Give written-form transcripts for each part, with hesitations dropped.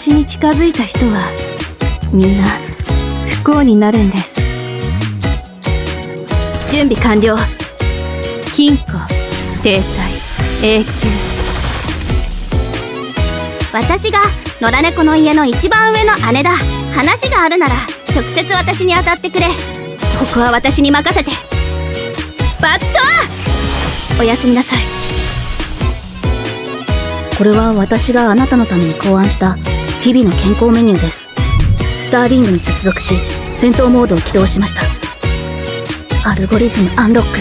私に近づいた人はみんな不幸になるんです。準備完了。金庫、停滞、永久。私が野良猫の家の一番上の姉だ。話があるなら直接私に当たってくれ。ここは私に任せて。バット！おやすみなさい。これは私があなたのために考案した日々の健康メニューです。スターリングに接続し戦闘モードを起動しました。アルゴリズムアンロック、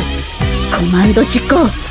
コマンド実行。